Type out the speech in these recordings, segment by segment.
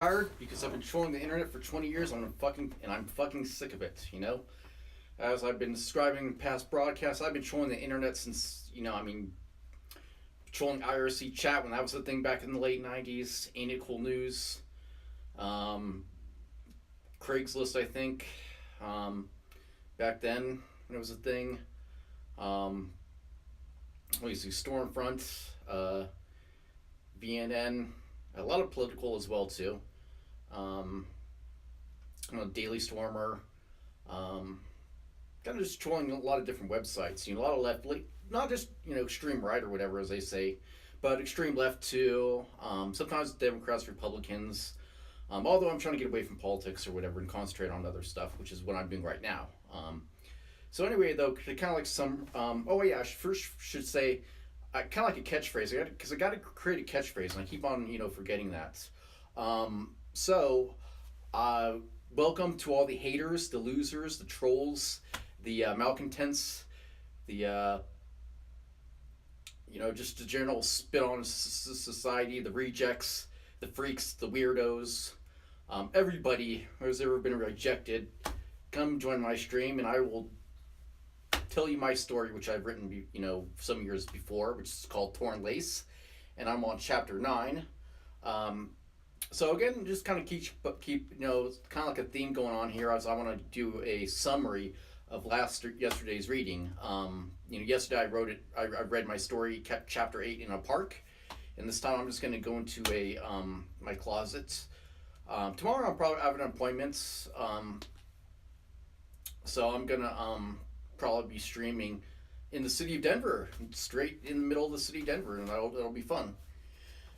Tired because I've been trolling the internet for 20 years. I'm fucking sick of it. As I've been describing in past broadcasts, I've been trolling the internet since trolling IRC chat when that was a thing back in the late 90s. Ain't It Cool News, um, Craigslist, I think, back then when it was a thing. Um, what do you see? Stormfront, VNN, a lot of political as well too. Um, Daily Stormer, um, kind of just trolling a lot of different websites. A lot of left, not just extreme right or whatever as they say, but extreme left too. Sometimes Democrats, Republicans. Although I'm trying to get away from politics or whatever and concentrate on other stuff, which is what I'm doing right now. So anyway, though, kind of like some. Oh yeah, I first should say, kind of like a catchphrase. Because I got to create a catchphrase, and I keep on forgetting that. So, uh, welcome to all the haters, the losers, the trolls, the malcontents, the just the general spit on society, the rejects, the freaks, the weirdos, everybody who's ever been rejected. Come join my stream, and I will tell you my story, which I've written, some years before, which is called Torn Lace, and I'm on chapter 9. Um, so again, just kind of keep kind of like a theme going on here, as I want to do a summary of yesterday's reading. Yesterday I read my story, chapter 8, in a park, and this time I'm just going to go into a my closet. Tomorrow I'll probably have an appointment, so I'm gonna probably be streaming in the city of Denver, straight in the middle of the city of Denver, and that'll be fun.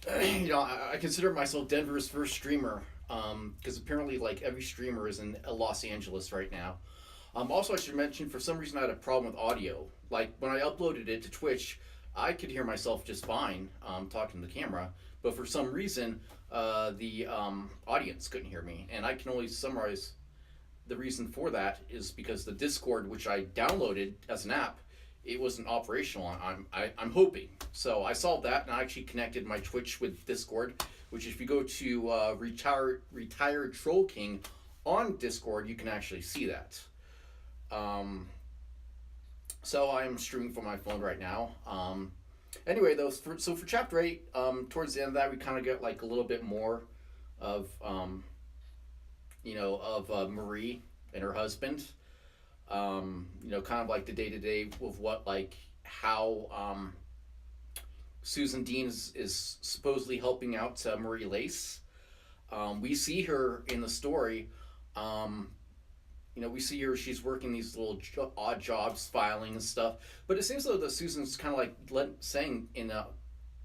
I consider myself Denver's first streamer, because apparently, like, every streamer is in Los Angeles right now. Also, I should mention, for some reason, I had a problem with audio. Like, when I uploaded it to Twitch, I could hear myself just fine, talking to the camera, but for some reason, the audience couldn't hear me, and I can only summarize the reason for that is because the Discord, which I downloaded as an app, it wasn't operational. I'm hoping. So I solved that, and I actually connected my Twitch with Discord, which if you go to retired Troll King on Discord, you can actually see that. So I'm streaming from my phone right now. Anyway, though, for chapter 8, towards the end of that, we kind of get like a little bit more of Marie and her husband. Kind of like the day to day of what, like, how Susan Dean is supposedly helping out Marie Lace. We see her in the story. We see her. She's working these little odd jobs, filing and stuff. But it seems though that Susan's kind of like saying in a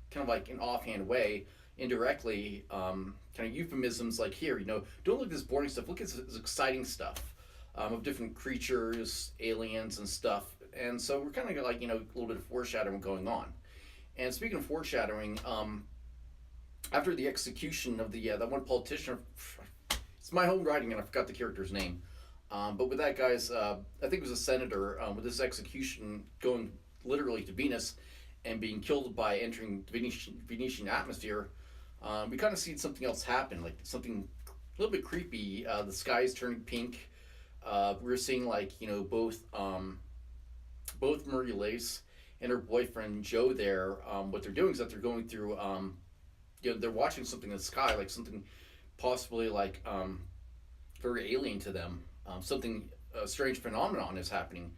kind of like an offhand way, indirectly, kind of euphemisms like, here, don't look at this boring stuff. Look at this exciting stuff, of different creatures, aliens, and stuff. And so we're kind of like, a little bit of foreshadowing going on. And speaking of foreshadowing, after the execution of that one politician, it's my own writing and I forgot the character's name. But with that guy's, I think it was a senator, with this execution going literally to Venus and being killed by entering the Venetian atmosphere, we kind of see something else happen, like something a little bit creepy. The sky is turning pink. We're seeing, like, both Marie Lace and her boyfriend Joe there. What they're doing is that they're going through, they're watching something in the sky, like something possibly like very alien to them. Something a strange phenomenon is happening,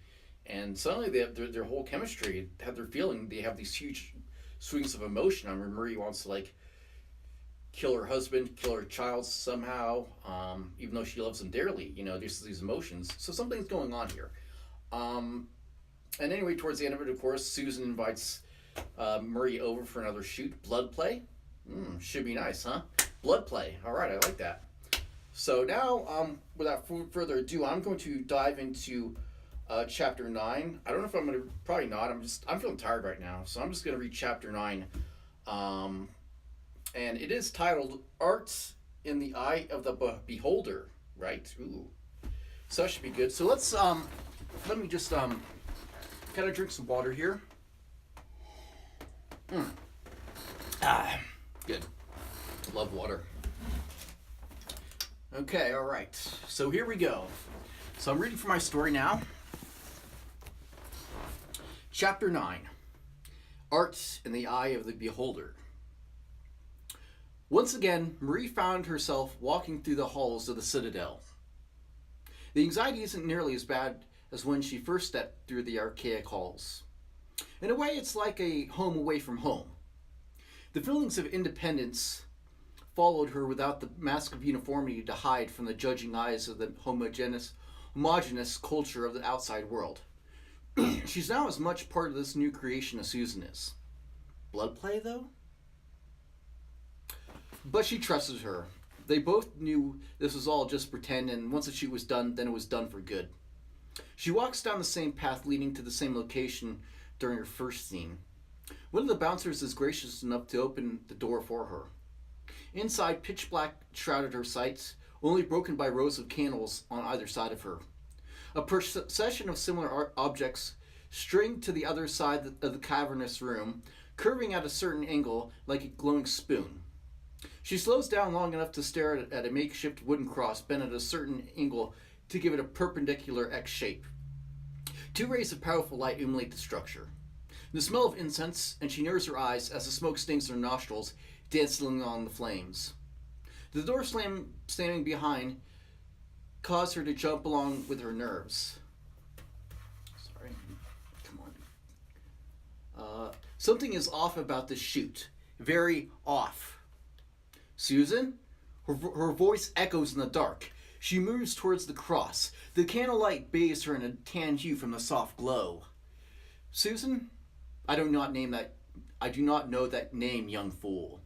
and suddenly they have their whole chemistry. Have their feeling. They have these huge swings of emotion. I mean, Marie wants to, like, kill her husband, kill her child somehow, even though she loves them dearly. There's these emotions. So something's going on here. And anyway, towards the end of it, of course, Susan invites Marie over for another shoot. Blood play? Should be nice, huh? Blood play. All right, I like that. So now, without further ado, I'm going to dive into chapter 9. I don't know if I'm going to, probably not. I'm feeling tired right now, so I'm just going to read chapter 9. And it is titled Art in the Eye of the Beholder, right? Ooh. So that should be good. So let me just kind of drink some water here. Good. Love water. Okay, all right. So here we go. So I'm reading from my story now. Chapter 9. Art in the Eye of the Beholder. Once again, Marie found herself walking through the halls of the Citadel. The anxiety isn't nearly as bad as when she first stepped through the archaic halls. In a way, it's like a home away from home. The feelings of independence followed her without the mask of uniformity to hide from the judging eyes of the homogeneous culture of the outside world. She's now as much part of this new creation as Susan is. Blood play, though? But she trusted her. They both knew this was all just pretend, and once the shoot was done, then it was done for good. She walks down the same path leading to the same location during her first scene. One of the bouncers is gracious enough to open the door for her. Inside, pitch black shrouded her sight, only broken by rows of candles on either side of her. A procession of similar objects string to the other side of the cavernous room, curving at a certain angle like a glowing spoon. She slows down long enough to stare at a makeshift wooden cross bent at a certain angle to give it a perpendicular X shape. Two rays of powerful light illuminate the structure. The smell of incense, and she narrows her eyes as the smoke stings her nostrils, dancing along the flames. The door slamming behind caused her to jump along with her nerves. Sorry. Come on. Something is off about this shoot. Very off. Susan? Her voice echoes in the dark. She moves towards the cross. The candlelight bathes her in a tan hue from the soft glow. Susan? I do not know that name, young fool.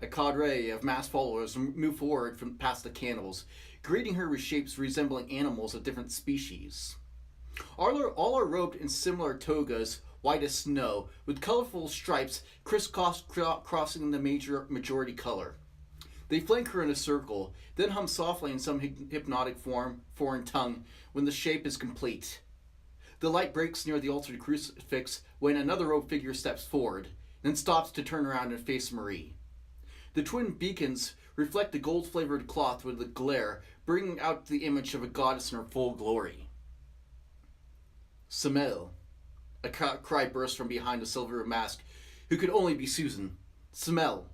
A cadre of masked followers move forward from past the candles, greeting her with shapes resembling animals of different species. All are robed in similar togas, white as snow, with colorful stripes crossing the majority color. They flank her in a circle, then hum softly in some hypnotic foreign tongue when the shape is complete. The light breaks near the altar crucifix when another robed figure steps forward, then stops to turn around and face Marie. The twin beacons reflect the gold-flavored cloth with a glare, bringing out the image of a goddess in her full glory. Samel, a cry burst from behind the silver mask, who could only be Susan. Samel,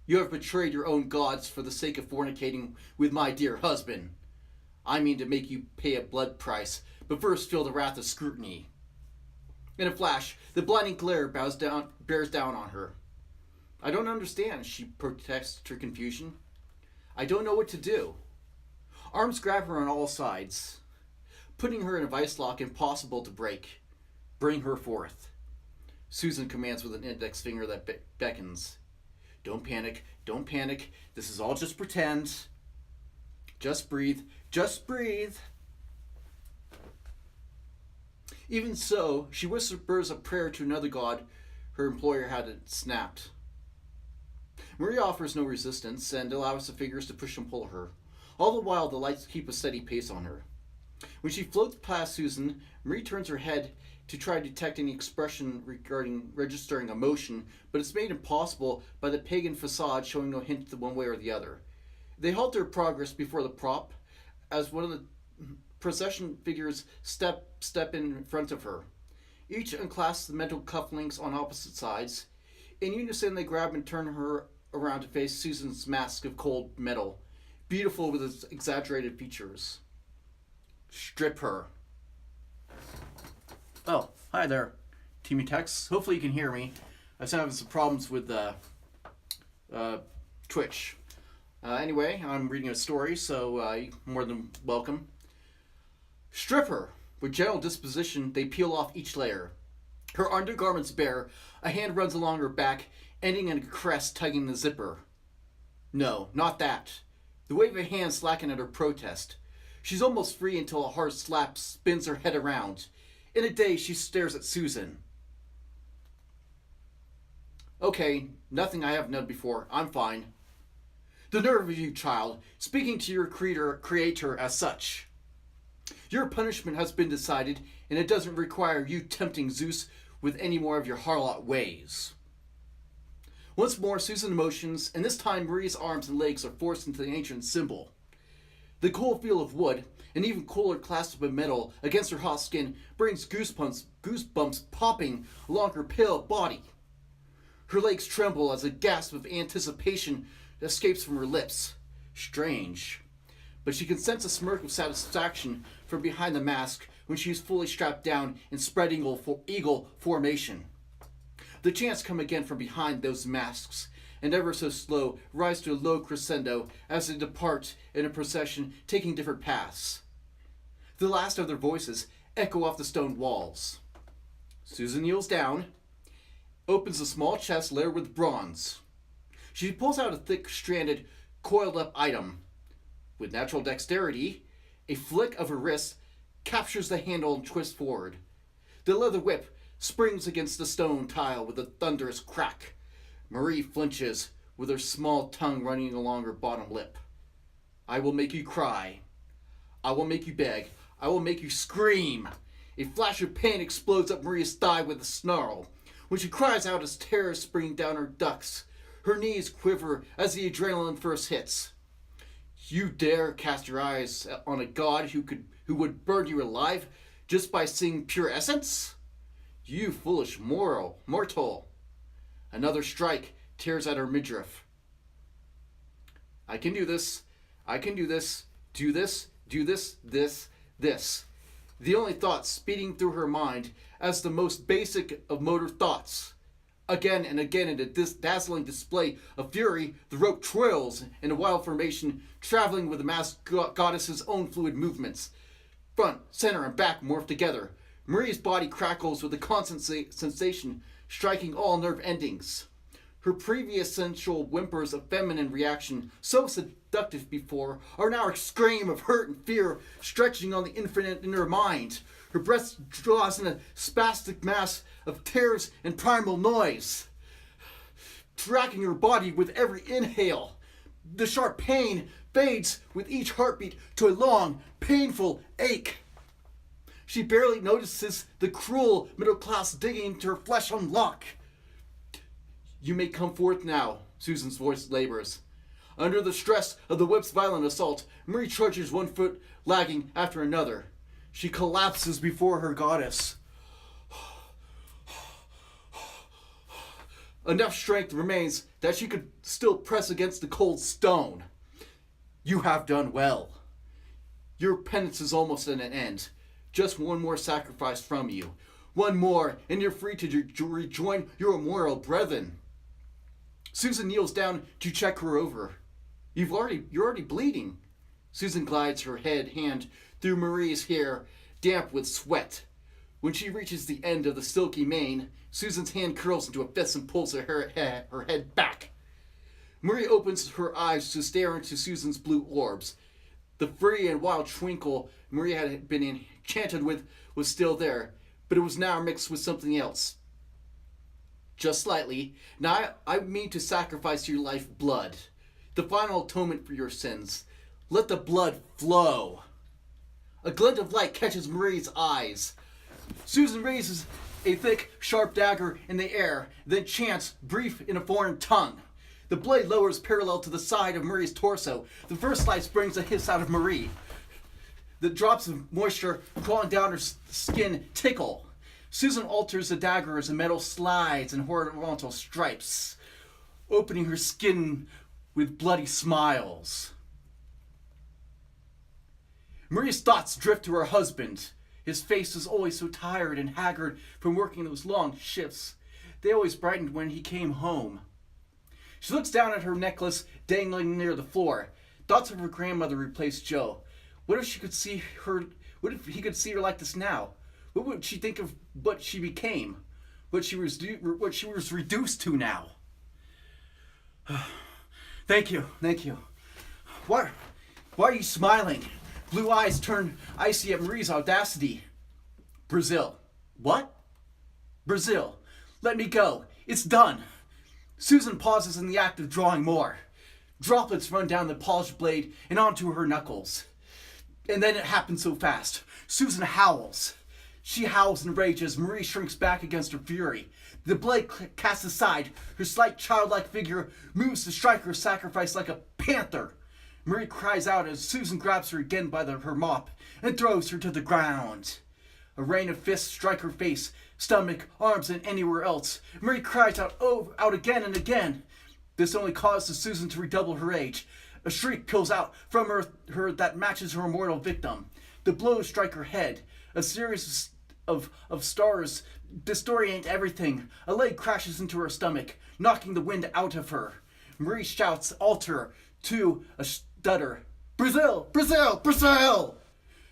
you have betrayed your own gods for the sake of fornicating with my dear husband. I mean to make you pay a blood price, but first feel the wrath of scrutiny. In a flash, the blinding glare bears down on her. I don't understand, she protests her confusion. I don't know what to do. Arms grab her on all sides, putting her in a vice lock impossible to break. Bring her forth. Susan commands with an index finger that beckons. Don't panic, don't panic. This is all just pretend. Just breathe, just breathe. Even so, she whispers a prayer to another god her employer had it snapped. Marie offers no resistance and allows the figures to push and pull her. All the while, the lights keep a steady pace on her. When she floats past Susan, Marie turns her head to try to detect any expression registering emotion, but it's made impossible by the pagan facade showing no hint to one way or the other. They halt their progress before the prop as one of the procession figures step in front of her. Each unclasps the mental cufflinks on opposite sides. In unison, they grab and turn her around to face Susan's mask of cold metal, beautiful with its exaggerated features. Strip her. Oh, hi there, Teamy Tex. Hopefully you can hear me. I was having some problems with Twitch. Anyway, I'm reading a story, so you're more than welcome. Strip her. With gentle disposition, they peel off each layer. Her undergarments bare, a hand runs along her back, ending in a caress tugging the zipper. No, not that. The wave of a hand slackened at her protest. She's almost free until a hard slap spins her head around. In a daze, she stares at Susan. Okay, nothing I haven't done before. I'm fine. The nerve of you, child, speaking to your creator as such. Your punishment has been decided, and it doesn't require you tempting Zeus with any more of your harlot ways. Once more, Susan motions, and this time Marie's arms and legs are forced into the ancient symbol. The cold feel of wood, an even cooler clasp of metal against her hot skin, brings goosebumps popping along her pale body. Her legs tremble as a gasp of anticipation escapes from her lips. Strange. But she can sense a smirk of satisfaction from behind the mask when she is fully strapped down in spread eagle formation. The chants come again from behind those masks, and ever so slow rise to a low crescendo as they depart in a procession taking different paths. The last of their voices echo off the stone walls. Susan kneels down, opens a small chest layered with bronze. She pulls out a thick, stranded, coiled-up item. With natural dexterity, a flick of her wrist captures the handle and twists forward. The leather whip springs against the stone tile with a thunderous crack. Marie flinches, with her small tongue running along her bottom lip. I will make you cry. I will make you beg. I will make you scream. A flash of pain explodes up Maria's thigh with a snarl. When she cries out as terror is springing down her ducts, her knees quiver as the adrenaline first hits. You dare cast your eyes on a god who would burn you alive just by seeing pure essence? You foolish mortal. Another strike tears at her midriff. I can do this. I can do this. Do this. Do this. This. The only thought speeding through her mind as the most basic of motor thoughts. Again and again in a dazzling display of fury, the rope twirls in a wild formation, traveling with the masked goddess's own fluid movements. Front, center, and back morph together. Maria's body crackles with a constant sensation, striking all nerve endings. Her previous sensual whimpers of feminine reaction, so seductive before, are now a scream of hurt and fear, stretching on the infinite inner mind. Her breath draws in a spastic mass of tears and primal noise, tracking her body with every inhale. The sharp pain fades with each heartbeat to a long, painful ache. She barely notices the cruel middle class digging into her flesh on lock. You may come forth now, Susan's voice labors. Under the stress of the whip's violent assault, Marie trudges 1 foot lagging after another. She collapses before her goddess. Enough strength remains that she could still press against the cold stone. You have done well. Your penance is almost at an end. Just one more sacrifice from you. One more, and you're free to rejoin your immortal brethren. Susan kneels down to check her over. You're already bleeding. Susan glides her hand through Marie's hair, damp with sweat. When she reaches the end of the silky mane, Susan's hand curls into a fist and pulls her head back. Marie opens her eyes to stare into Susan's blue orbs. The free and wild twinkle Marie had been enchanted with was still there, but it was now mixed with something else. Just slightly. Now I mean to sacrifice your life blood, the final atonement for your sins. Let the blood flow. A glint of light catches Marie's eyes. Susan raises a thick, sharp dagger in the air, then chants, brief in a foreign tongue. The blade lowers parallel to the side of Marie's torso. The first slice brings a hiss out of Marie. The drops of moisture crawling down her skin tickle. Susan alters the dagger as the metal slides in horizontal stripes, opening her skin with bloody smiles. Marie's thoughts drift to her husband. His face is always so tired and haggard from working those long shifts. They always brightened when he came home. She looks down at her necklace dangling near the floor. Thoughts of her grandmother replaced Joe. What if he could see her like this now? What would she think of what she became? What she was reduced to now? Thank you. Why are you smiling? Blue eyes turn icy at Marie's audacity. Brazil. What? Brazil. Let me go. It's done. Susan pauses in the act of drawing more. Droplets run down the polished blade and onto her knuckles. And then it happens so fast. Susan howls. She howls in rage as Marie shrinks back against her fury. The blade cast aside, her slight childlike figure moves to strike her sacrifice like a panther. Marie cries out as Susan grabs her again by her mop and throws her to the ground. A rain of fists strike her face, stomach, arms, and anywhere else. Marie cries out again and again. This only causes Susan to redouble her rage. A shriek peals out from her that matches her mortal victim. The blows strike her head. A series of stars disorient everything. A leg crashes into her stomach, knocking the wind out of her. Marie shouts, alter, to a stutter. Brazil! Brazil! Brazil!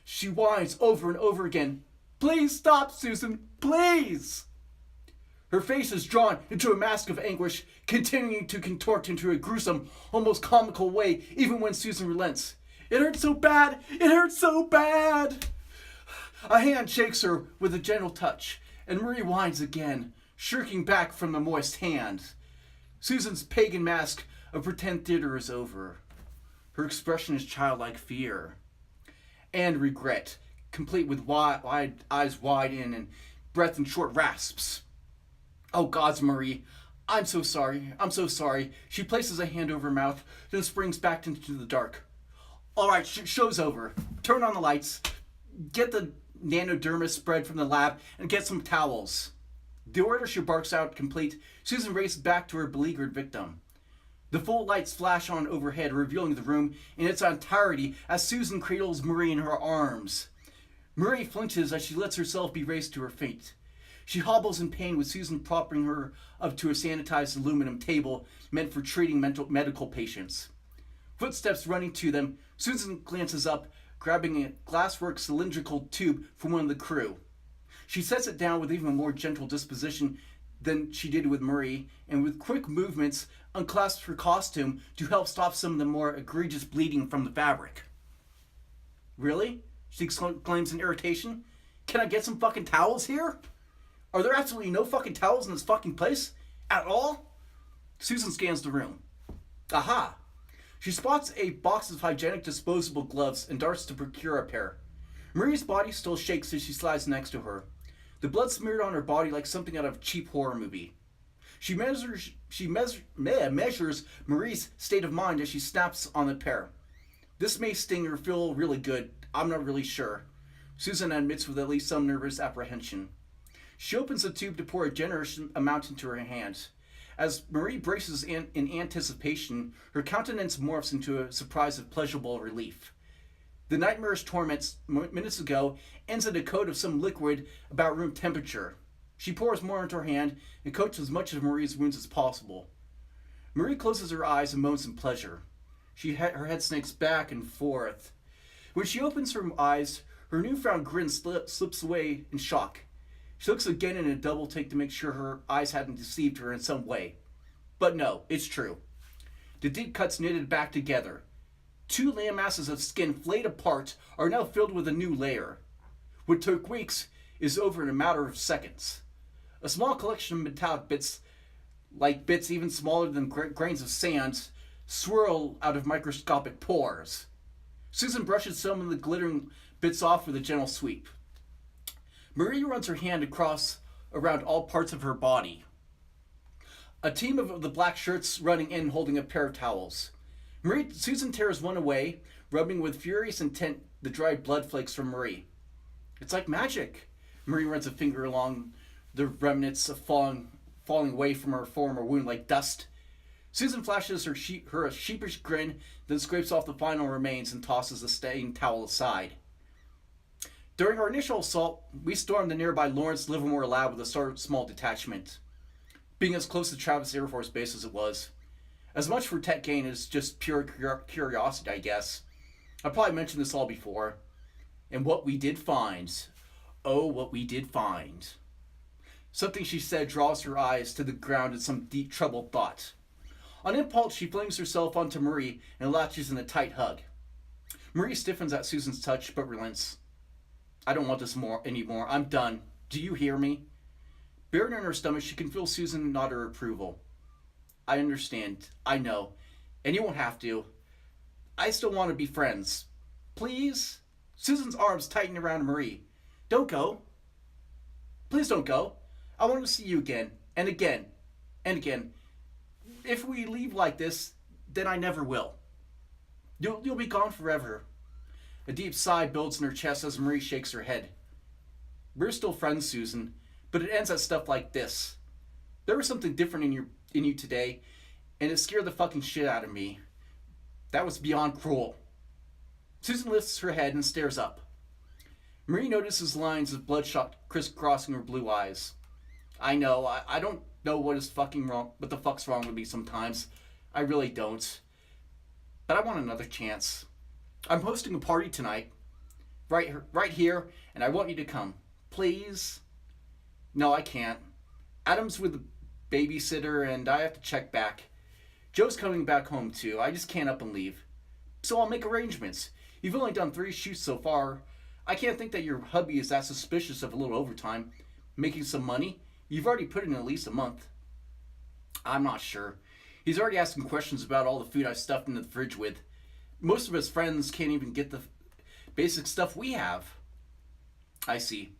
She whines over and over again. Please stop, Susan. Please! Her face is drawn into a mask of anguish, continuing to contort into a gruesome, almost comical way, even when Susan relents. It hurts so bad! It hurts so bad! A hand shakes her with a gentle touch, and Marie whines again, shrinking back from the moist hand. Susan's pagan mask of pretend theater is over. Her expression is childlike fear and regret, complete with eyes wide in and breath in short rasps. Oh, gods, Marie, I'm so sorry. I'm so sorry. She places a hand over her mouth, then springs back into the dark. All right, show's over. Turn on the lights. Get the nanodermis spread from the lab and get some towels. The order she barks out complete, Susan races back to her beleaguered victim. The full lights flash on overhead, revealing the room in its entirety as Susan cradles Marie in her arms. Marie flinches as she lets herself be raised to her feet. She hobbles in pain with Susan propping her up to a sanitized aluminum table meant for treating medical patients. Footsteps running to them, Susan glances up, grabbing a glasswork cylindrical tube from one of the crew. She sets it down with even more gentle disposition than she did with Marie, and with quick movements unclasps her costume to help stop some of the more egregious bleeding from the fabric. Really? She exclaims in irritation. Can I get some fucking towels here? Are there absolutely no fucking towels in this fucking place? At all? Susan scans the room. Aha! She spots a box of hygienic disposable gloves and darts to procure a pair. Marie's body still shakes as she slides next to her. The blood smeared on her body like something out of a cheap horror movie. She measures Marie's state of mind as she snaps on the pair. This may sting or feel really good. I'm not really sure. Susan admits with at least some nervous apprehension. She opens the tube to pour a generous amount into her hands. As Marie braces in anticipation, her countenance morphs into a surprise of pleasurable relief. The nightmarish torment minutes ago ends in a coat of some liquid about room temperature. She pours more into her hand and coats as much of Marie's wounds as possible. Marie closes her eyes and moans in pleasure. Her head snakes back and forth. When she opens her eyes, her newfound grin slips away in shock. She looks again in a double take to make sure her eyes hadn't deceived her in some way. But no, it's true. The deep cuts knitted back together. Two land masses of skin flayed apart are now filled with a new layer. What took weeks is over in a matter of seconds. A small collection of metallic bits, like bits even smaller than grains of sand, swirl out of microscopic pores. Susan brushes some of the glittering bits off with a gentle sweep. Marie runs her hand around all parts of her body. A team of the black shirts running in holding a pair of towels. Susan tears one away, rubbing with furious intent the dried blood flakes from Marie. It's like magic. Marie runs a finger along the remnants of falling away from her former wound like dust. Susan flashes her a sheepish grin, then scrapes off the final remains and tosses the stained towel aside. During our initial assault, we stormed the nearby Lawrence Livermore lab with a small detachment. Being as close to Travis Air Force Base as it was, as much for tech gain as just pure curiosity, I guess. I probably mentioned this all before. And what we did find. Oh, what we did find. Something she said draws her eyes to the ground in some deep troubled thought. On impulse, she flings herself onto Marie and latches in a tight hug. Marie stiffens at Susan's touch, but relents. I don't want this anymore. I'm done. Do you hear me? Buried in her stomach, she can feel Susan nod her approval. I understand. I know. And you won't have to. I still want to be friends. Please? Susan's arms tighten around Marie. Don't go. Please don't go. I want to see you again. And again. And again. If we leave like this, then I never will. You'll be gone forever. A deep sigh builds in her chest as Marie shakes her head. We're still friends, Susan, but it ends at stuff like this. There was something different in you today, and it scared the fucking shit out of me. That was beyond cruel. Susan lifts her head and stares up. Marie notices lines of bloodshot crisscrossing her blue eyes. I know, I don't know what the fuck's wrong with me sometimes. I really don't. But I want another chance. I'm hosting a party tonight. Right here, and I want you to come. Please? No, I can't. Adam's with the babysitter, and I have to check back. Joe's coming back home, too. I just can't up and leave. So I'll make arrangements. You've only done 3 shoots so far. I can't think that your hubby is that suspicious of a little overtime. Making some money? You've already put in at least a month. I'm not sure. He's already asking questions about all the food I've stuffed into the fridge with. Most of his friends can't even get the basic stuff we have. I see.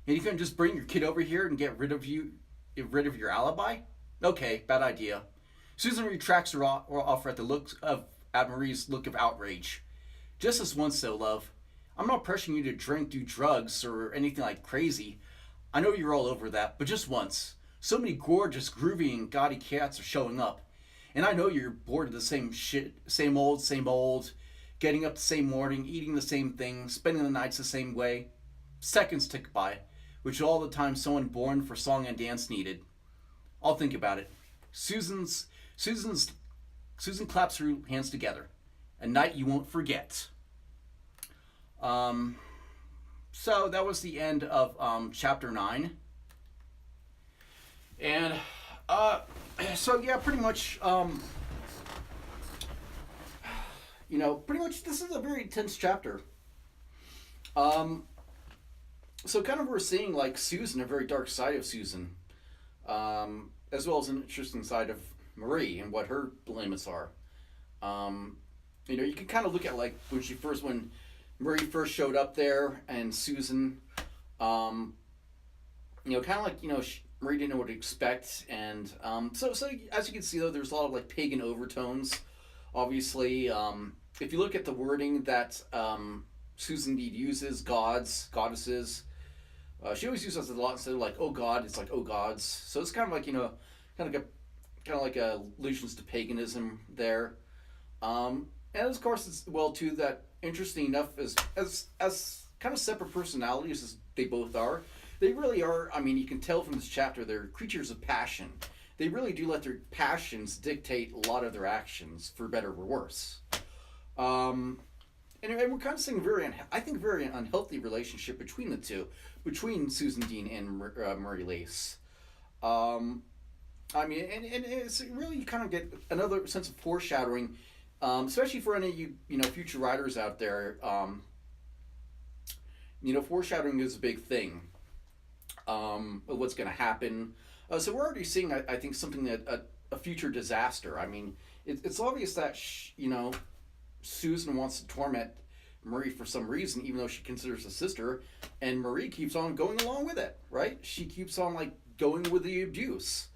And you couldn't just bring your kid over here and get rid of your alibi? Okay, bad idea. Susan retracts her offer at Marie's look of outrage. Just this once, though, love. I'm not pressuring you to drink, do drugs, or anything like crazy. I know you're all over that, but just once. So many gorgeous, groovy, and gaudy cats are showing up. And I know you're bored of the same shit, same old, getting up the same morning, eating the same thing, spending the nights the same way. Seconds tick by, which is all the time someone born for song and dance needed. I'll think about it. Susan claps her hands together. A night you won't forget. So that was the end of chapter 9. And so yeah, pretty much pretty much this is a very intense chapter. So kind of we're seeing like Susan, a very dark side of Susan, as well as an interesting side of Marie and what her limits are. You can kind of look at like when Marie first showed up there and Susan, kind of like, Marie didn't know what to expect. And so as you can see, though, there's a lot of like pagan overtones, obviously. If you look at the wording that Susan indeed uses, gods, goddesses, she always uses it a lot instead of like, oh God, it's like, oh gods. So it's kind of like, kind of like allusions to paganism there. And of course, it's too, that interesting enough as kind of separate personalities as they both are, they really are. I mean, you can tell from this chapter they're creatures of passion. They really do let their passions dictate a lot of their actions, for better or worse. And we're kind of seeing a very unhealthy relationship between the two, between Susan Dean and Murray Lace. I mean, and it's really, you kind of get another sense of foreshadowing. Especially for any of you, future writers out there, foreshadowing is a big thing. What's going to happen? So we're already seeing, I think, something that a future disaster. I mean, it's obvious that Susan wants to torment Marie for some reason, even though she considers a sister, and Marie keeps on going along with it. Right? She keeps on like going with the abuse.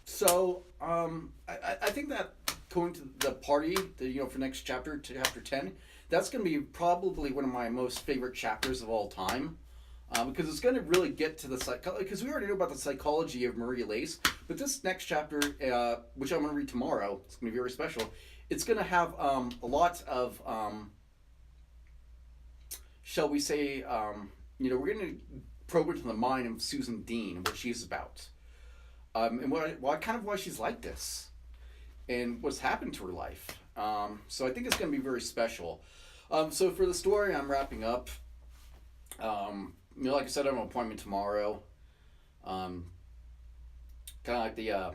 So I think that going to the party, for next chapter 10, that's going to be probably one of my most favorite chapters of all time, because it's going to really get to the because we already know about the psychology of Marie Lace, but this next chapter, which I'm going to read tomorrow, it's going to be very special. It's going to have a lot of, shall we say, we're going to probe into the mind of Susan Dean, what she's about. And why she's like this, and what's happened to her life. So I think it's going to be very special. So for the story, I'm wrapping up. Like I said, I have an appointment tomorrow. Kind of like the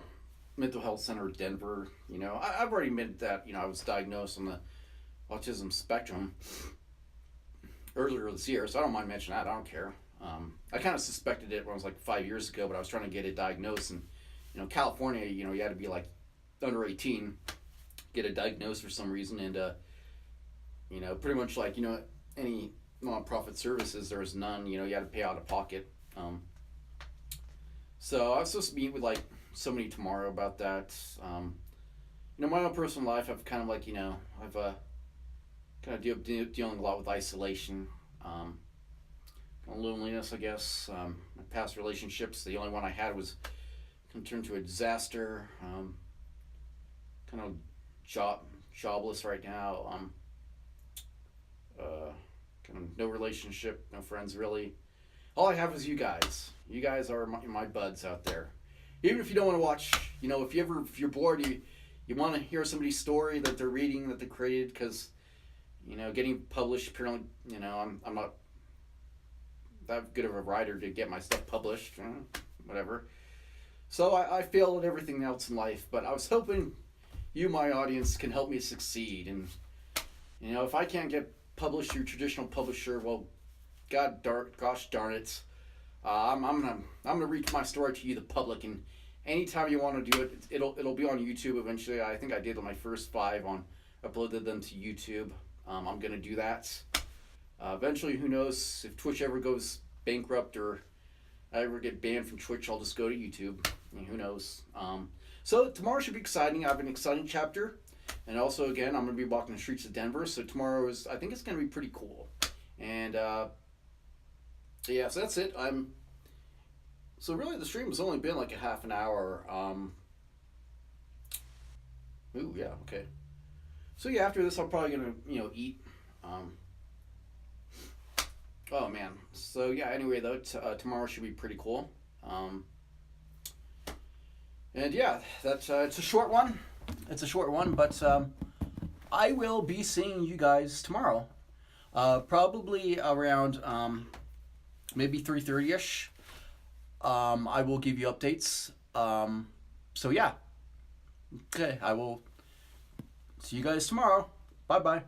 Mental Health Center of Denver. I've already admitted that I was diagnosed on the autism spectrum earlier this year, so I don't mind mentioning that. I don't care. I kind of suspected it when I was like 5 years ago, but I was trying to get it diagnosed, and California, you had to be like under 18, get it diagnosed for some reason, and pretty much like any non-profit services, there was none. You had to pay out of pocket. So I was supposed to meet with like somebody tomorrow about that. my own personal life, I've kind of like, I've kind of dealing a lot with isolation, um, loneliness, I guess. My past relationships, the only one I had was kind of turned to a disaster. Kind of jobless right now. Uh, Kind of no relationship, no friends really. All I have is you guys. You guys are my buds out there. Even if you don't want to watch, if you're bored, you want to hear somebody's story that they're reading that they created, because getting published apparently, I'm not that good of a writer to get my stuff published, whatever. So I failed at everything else in life, but I was hoping you, my audience, can help me succeed. And if I can't get published through traditional publisher, well, gosh darn it, I'm gonna reach my story to you, the public, and anytime you want to do it, it'll be on YouTube eventually. I think I did my first 5 uploaded them to YouTube. I'm gonna do that. Eventually, who knows if Twitch ever goes bankrupt or I ever get banned from Twitch, I'll just go to YouTube. I mean, who knows? So tomorrow should be exciting. I have an exciting chapter, and also again, I'm gonna be walking the streets of Denver. So tomorrow I think it's gonna be pretty cool. And yeah, so that's it. So really the stream has only been like a half an hour. Ooh, yeah, okay. So yeah, after this, I'm probably gonna eat. Oh man. So yeah. Anyway, though, tomorrow should be pretty cool. And yeah, that's it's a short one. It's a short one, but I will be seeing you guys tomorrow. Probably around maybe 3:30 ish. I will give you updates. So yeah. Okay, I will see you guys tomorrow. Bye bye.